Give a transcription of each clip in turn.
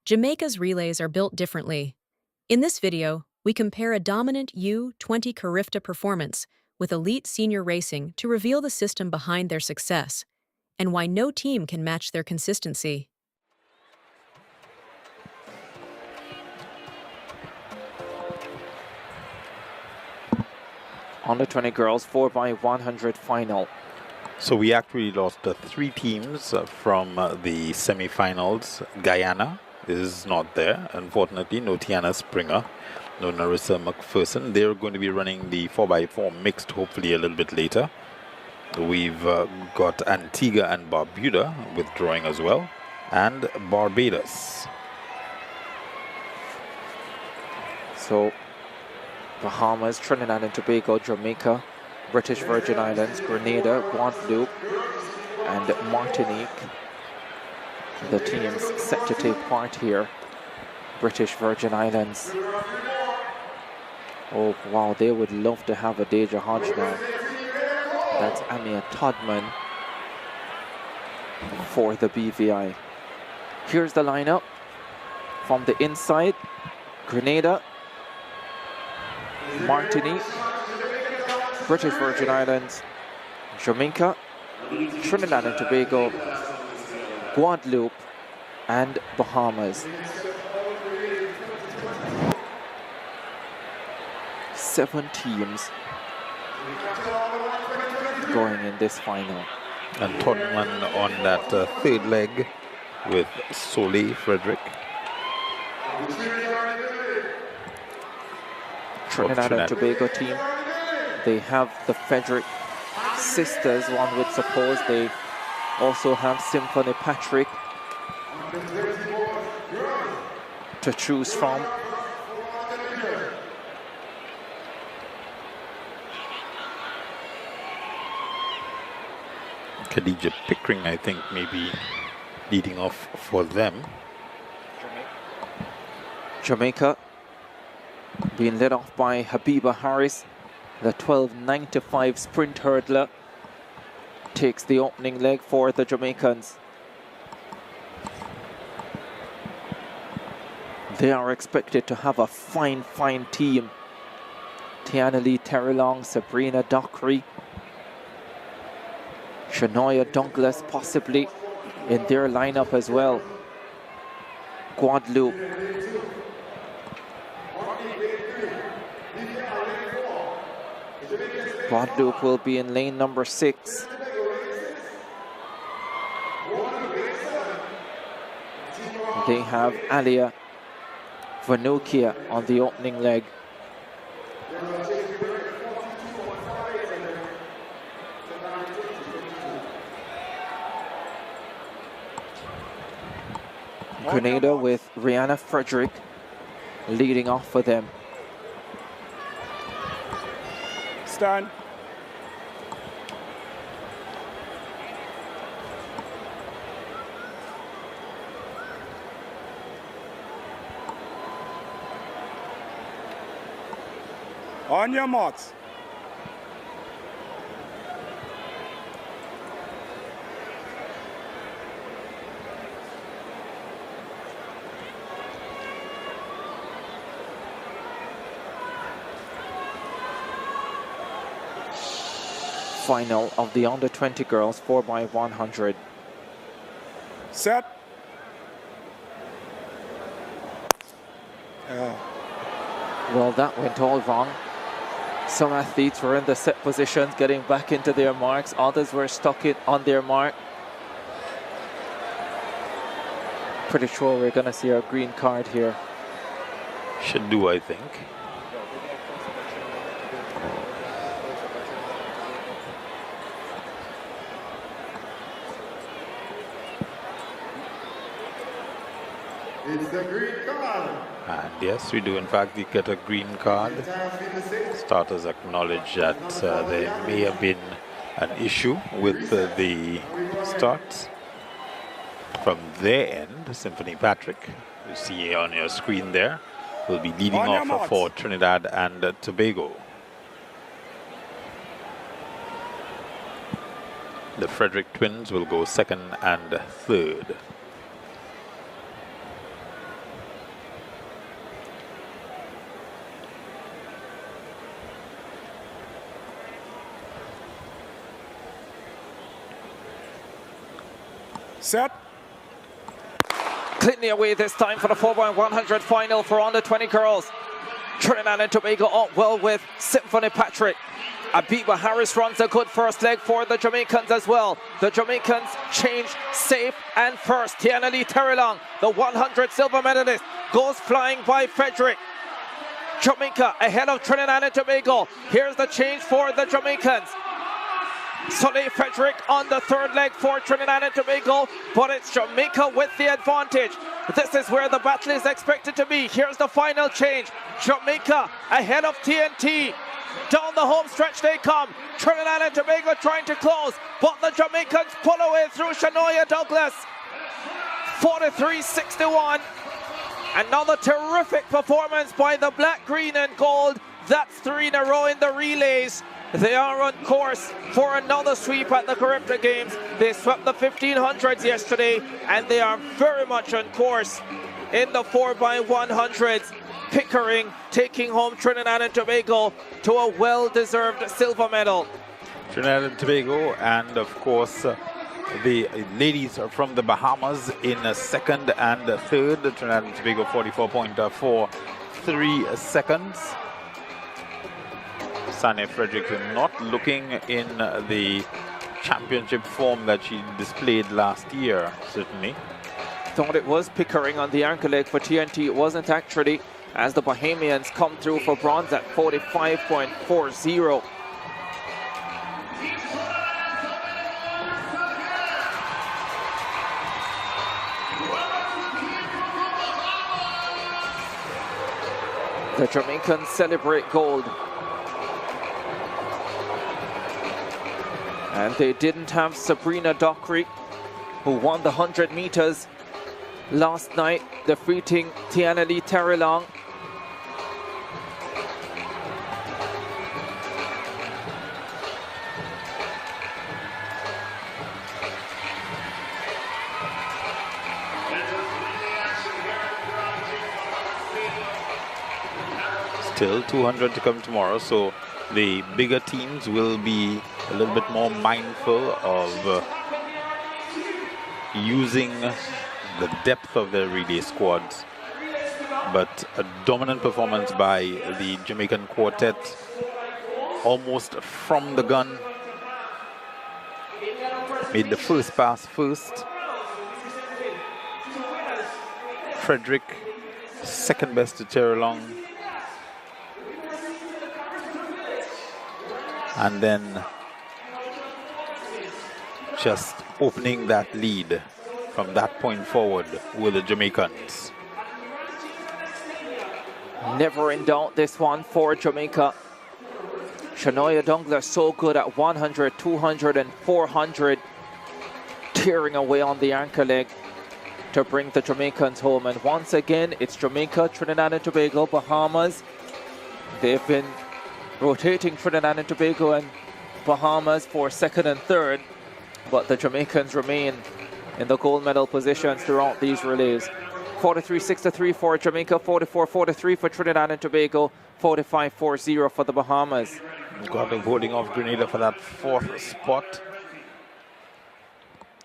Jamaica's relays are built differently. In this video, we compare a dominant U-20 CARIFTA performance with elite senior racing to reveal the system behind their success and why no team can match their consistency. Under-20 girls 4x100 final. So we actually lost 3 teams from the semi-finals. Guyana is not there, unfortunately. No Tiana Springer, no Narissa McPherson. They're going to be running the 4x4 mixed, hopefully a little bit later. We've got Antigua and Barbuda withdrawing as well, and Barbados. So Bahamas, Trinidad and Tobago, Jamaica, British Virgin Islands, Grenada, Guadeloupe, and Martinique. The teams set to take part here. British Virgin Islands. Oh wow, they would love to have a Deja Hodge now. That's Amia Todman for the BVI. Here's the lineup from the inside. Grenada, Martinique, British Virgin Islands, Jamaica, Trinidad and Tobago, Guadeloupe, and Bahamas. 7 teams going in this final. And Todman on that third leg with Soleil Frederick. Trinidad and Tobago team. They have the Frederick sisters, one would suppose. They also have Symphony Patrick to choose from. Khadija Pickering, I think, maybe leading off for them. Jamaica being led off by Habiba Harris, the 12.95 sprint hurdler, takes the opening leg for the Jamaicans. They are expected to have a fine team. Tiana Lee Terrelong, Sabrina Dockery, Shania Douglas possibly in their lineup as well. Guadeloupe. Guadeloupe will be in lane number 6. They have Alia Vanukia on the opening leg. Grenada with Rihanna Frederick leading off for them. Stand. On your marks. Final of the under-20 girls 4x100. Set. Well, that went all wrong. Some athletes were in the set positions, getting back into their marks. Others were stuck on their mark. Pretty sure we're going to see our green card here. Should do, I think. It's the green card. And yes, we do in fact get a green card. Starters acknowledge that there may have been an issue with the starts. From their end, Symphony Patrick, you see on your screen there, will be leading off for Trinidad and Tobago. The Frederick twins will go second and third. Set. Cleanly away this time for the 4x100 final for under-20 girls. Trinidad and Tobago up well with Symphony Patrick. Abiba Harris runs a good first leg for the Jamaicans as well. The Jamaicans change safe and first. Tiana Lee Terrelong, the 100 silver medalist, goes flying by Frederick. Jamaica ahead of Trinidad and Tobago. Here's the change for the Jamaicans. Soleil Frederick on the third leg for Trinidad and Tobago, but it's Jamaica with the advantage. This is where the battle is expected to be. Here's the final change. Jamaica ahead of TNT. Down the home stretch they come. Trinidad and Tobago trying to close, but the Jamaicans pull away through Shanoya Douglas. 43-61. Another terrific performance by the black, green and gold. That's 3 in a row in the relays. They are on course for another sweep at the CARIFTA Games. They swept the 1500s yesterday, and they are very much on course in the 4x100s. Pickering taking home Trinidad and Tobago to a well-deserved silver medal. Trinidad and Tobago, and of course the ladies from the Bahamas in second and third. Trinidad and Tobago 44.43 seconds. Sanya Frederick not looking in the championship form that she displayed last year, certainly. Thought it was Pickering on the ankle leg for TNT. It wasn't actually, as the Bahamians come through for bronze at 45.40. The Jamaicans celebrate gold. And they didn't have Sabrina Dockery, who won the 100 meters last night, defeating Tiana Lee Terrelong. Still 200 to come tomorrow, so the bigger teams will be a little bit more mindful of using the depth of their relay squads. But a dominant performance by the Jamaican quartet, almost from the gun. Made the first pass first. Frederick, second best to Terrelong. And then just opening that lead from that point forward with the Jamaicans. Never in doubt this one for Jamaica. Shanoya Douglas so good at 100, 200 and 400, tearing away on the anchor leg to bring the Jamaicans home. And once again, it's Jamaica, Trinidad and Tobago, Bahamas. They've been rotating Trinidad and Tobago and Bahamas for second and third, but the Jamaicans remain in the gold medal positions throughout these relays. 43-63 for Jamaica, 44-43 for Trinidad and Tobago, 45-40 for the Bahamas. Got the voting of Grenada for that fourth spot.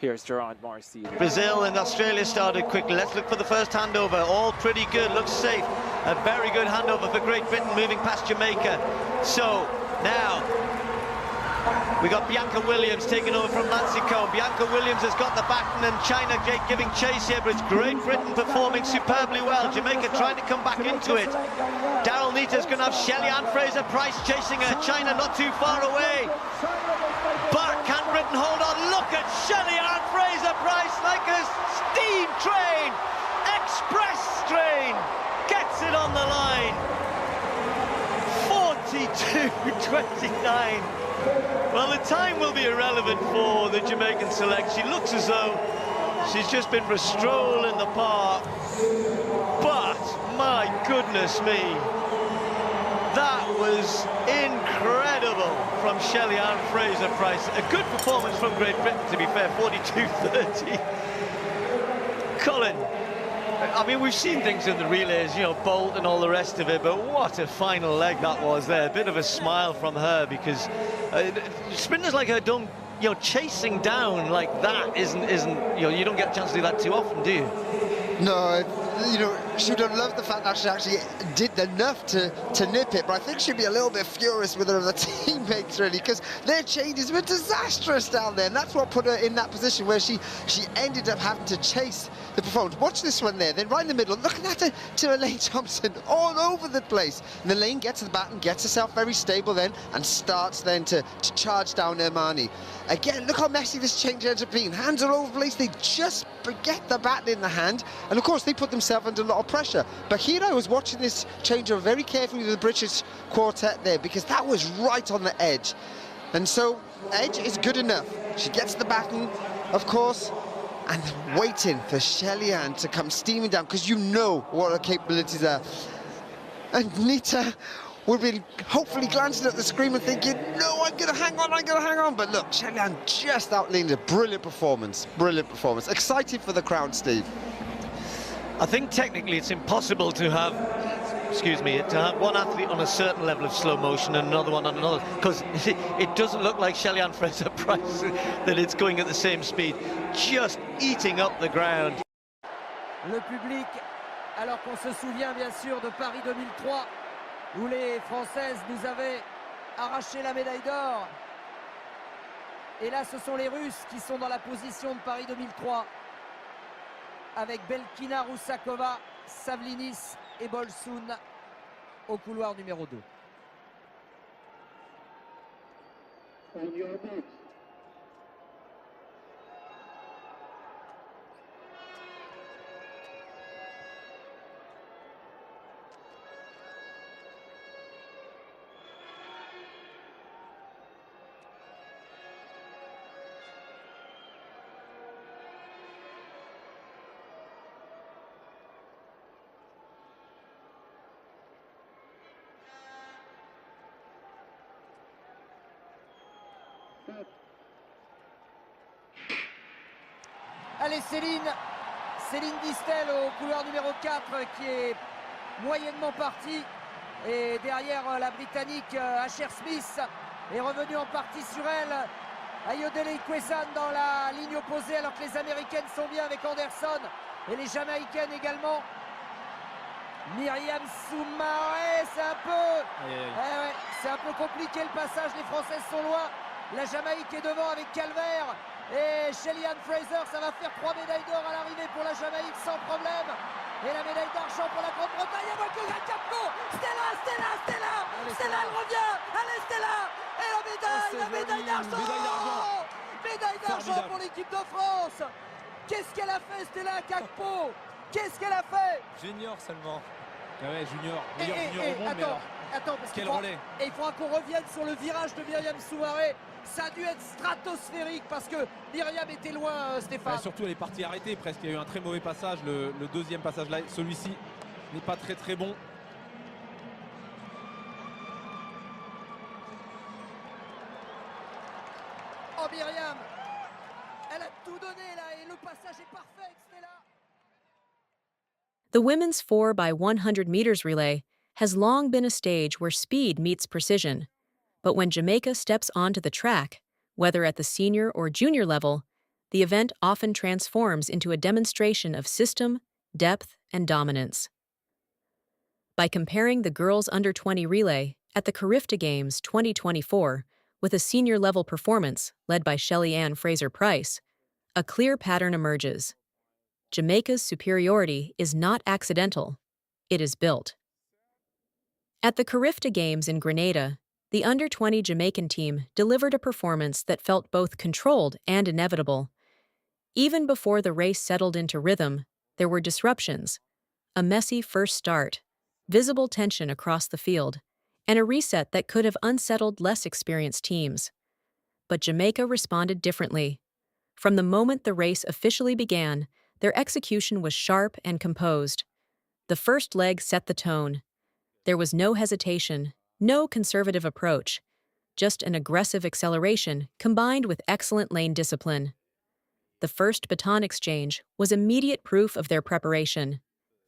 Here's Gerard Marcy. Brazil and Australia started quickly. Let's look for the first handover. All pretty good, looks safe. A very good handover for Great Britain, moving past Jamaica. So now we got Bianca Williams taking over from Nancy Cohn. Bianca Williams has got the baton and China giving chase here, but it's Great Britain performing superbly well. Jamaica trying to come back into it. Daryl Nita's going to have Shelly-Ann Fraser-Pryce chasing her. China not too far away. But can Britain hold on? Look at Shelly-Ann Fraser-Pryce like a steam train, express train, gets it on the line. 42-29. Well, the time will be irrelevant for the Jamaican select. She looks as though she's just been for a stroll in the park. But, my goodness me, that was incredible from Shelly-Ann Fraser-Pryce. A good performance from Great Britain, to be fair, 42-30. Colin, I mean, we've seen things in the relays, you know, Bolt and all the rest of it, but what a final leg that was there. A bit of a smile from her, because sprinters like her don't chasing down like that isn't you don't get a chance to do that too often, do you? No, she would have loved the fact that she actually did enough to nip it, but I think she'd be a little bit furious with her other teammates, really, because their changes were disastrous down there, and that's what put her in that position where she ended up having to chase the performance. Watch this one there, then right in the middle, looking at to Elaine Thompson all over the place. And Elaine gets to the bat and gets herself very stable then, and starts then to charge down Ermani. Again, look how messy this change ends up being. Hands all over the place, they just get the bat in the hand, and of course they put themselves under a lot of pressure. But here I was watching this changeover very carefully with the British quartet there, because that was right on the edge. And so, edge is good enough. She gets the baton, of course, and waiting for Shelly-Ann to come steaming down, because you know what her capabilities are. And Nita would be hopefully glancing at the screen and thinking, no, I'm going to hang on. But look, Shelly-Ann just outlined a brilliant performance. Excited for the crowd, Steve. I think technically it's impossible to have, one athlete on a certain level of slow motion and another one on another, because it doesn't look like Shelly-Ann Fraser-Pryce that it's going at the same speed, just eating up the ground. Le public, alors qu'on se souvient bien sûr de Paris 2003, où les Françaises nous avaient arraché la médaille d'or. Et là, ce sont les Russes qui sont dans la position de Paris 2003, avec Belkina Roussakova, Savlinis et Bolsoun au couloir numéro 2. Allez, Céline Distel au couloir numéro 4 qui est moyennement partie. Et derrière la Britannique Asher Smith est revenue en partie sur elle. Ayodele Ikwezan dans la ligne opposée alors que les Américaines sont bien avec Anderson. Et les Jamaïcaines également. Myriam Soumaré, c'est un peu compliqué le passage, les Françaises sont loin. La Jamaïque est devant avec Calvert. Et Shelly-Ann Fraser, ça va faire 3 médailles d'or à l'arrivée pour la Jamaïque sans problème. Et la médaille d'argent pour la Grande-Bretagne avec le Capco. Stella, elle revient. Allez Stella. Et la médaille d'argent. Médaille d'argent pour l'équipe de France. Qu'est-ce qu'elle a fait Stella Capco? Qu'est-ce qu'elle a fait? Junior seulement. Ah ouais, junior. Meilleur junior au monde, mais alors. Attends, parce quel relais. Et il faudra qu'on revienne sur le virage de Myriam Soumaré. Ça a dû être stratosphérique parce que Myriam était loin, Stéphane. Surtout, elle est partie arrêtée presque. Il y a eu un très mauvais passage. Le deuxième passage là, celui-ci n'est pas très bon. Oh, Myriam, elle a tout donné là et le passage est parfait, Stella. The women's 4x100 meters relay has long been a stage where speed meets precision. But when Jamaica steps onto the track, whether at the senior or junior level, the event often transforms into a demonstration of system, depth, and dominance. By comparing the girls' under-20 relay at the CARIFTA Games 2024 with a senior-level performance led by Shelly-Ann Fraser-Pryce, a clear pattern emerges. Jamaica's superiority is not accidental, it is built. At the CARIFTA Games in Grenada, the Under-20 Jamaican team delivered a performance that felt both controlled and inevitable. Even before the race settled into rhythm, there were disruptions, a messy first start, visible tension across the field, and a reset that could have unsettled less experienced teams. But Jamaica responded differently. From the moment the race officially began, their execution was sharp and composed. The first leg set the tone. There was no hesitation, no conservative approach, just an aggressive acceleration combined with excellent lane discipline. The first baton exchange was immediate proof of their preparation.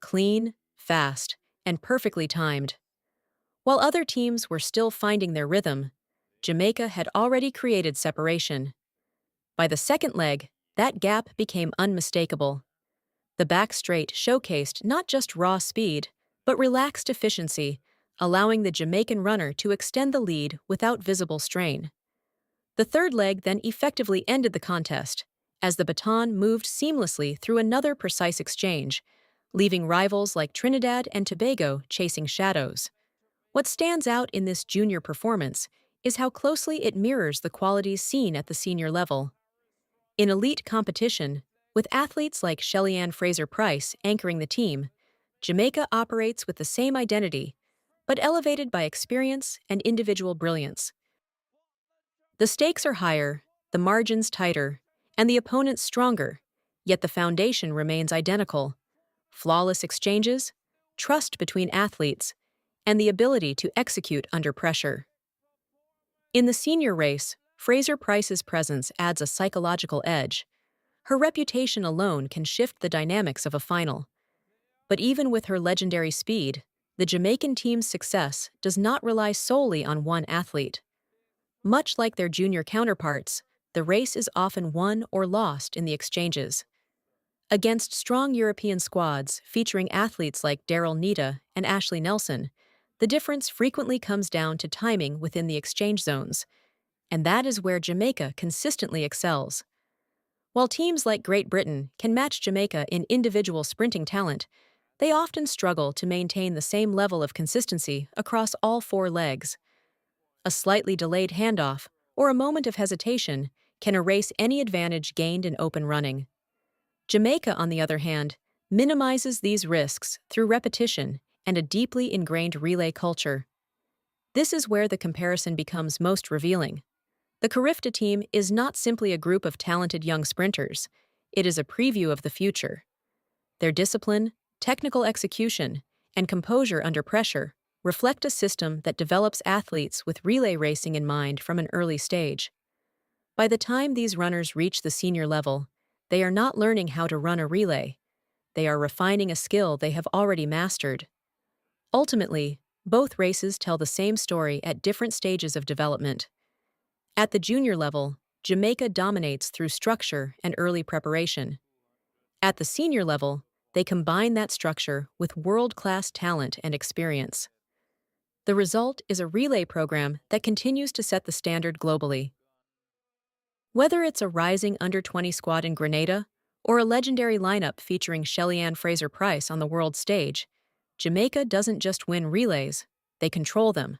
Clean, fast, and perfectly timed. While other teams were still finding their rhythm, Jamaica had already created separation. By the second leg, that gap became unmistakable. The back straight showcased not just raw speed, but relaxed efficiency, allowing the Jamaican runner to extend the lead without visible strain. The third leg then effectively ended the contest, as the baton moved seamlessly through another precise exchange, leaving rivals like Trinidad and Tobago chasing shadows. What stands out in this junior performance is how closely it mirrors the qualities seen at the senior level. In elite competition, with athletes like Shelly-Ann Fraser-Pryce anchoring the team, Jamaica operates with the same identity, but elevated by experience and individual brilliance. The stakes are higher, the margins tighter, and the opponents stronger, yet the foundation remains identical: flawless exchanges, trust between athletes, and the ability to execute under pressure. In the senior race, Fraser-Pryce's presence adds a psychological edge. Her reputation alone can shift the dynamics of a final. But even with her legendary speed, the Jamaican team's success does not rely solely on one athlete. Much like their junior counterparts, the race is often won or lost in the exchanges. Against strong European squads featuring athletes like Daryl Nita and Ashley Nelson, the difference frequently comes down to timing within the exchange zones, and that is where Jamaica consistently excels. While teams like Great Britain can match Jamaica in individual sprinting talent, they often struggle to maintain the same level of consistency across all four legs. A slightly delayed handoff or a moment of hesitation can erase any advantage gained in open running. Jamaica, on the other hand, minimizes these risks through repetition and a deeply ingrained relay culture. This is where the comparison becomes most revealing. The CARIFTA team is not simply a group of talented young sprinters, it is a preview of the future. Their discipline, technical execution, and composure under pressure reflect a system that develops athletes with relay racing in mind from an early stage. By the time these runners reach the senior level, they are not learning how to run a relay. They are refining a skill they have already mastered. Ultimately, both races tell the same story at different stages of development. At the junior level, Jamaica dominates through structure and early preparation. At the senior level, they combine that structure with world-class talent and experience. The result is a relay program that continues to set the standard globally. Whether it's a rising under-20 squad in Grenada or a legendary lineup featuring Shelly-Ann Fraser-Pryce on the world stage, Jamaica doesn't just win relays, they control them.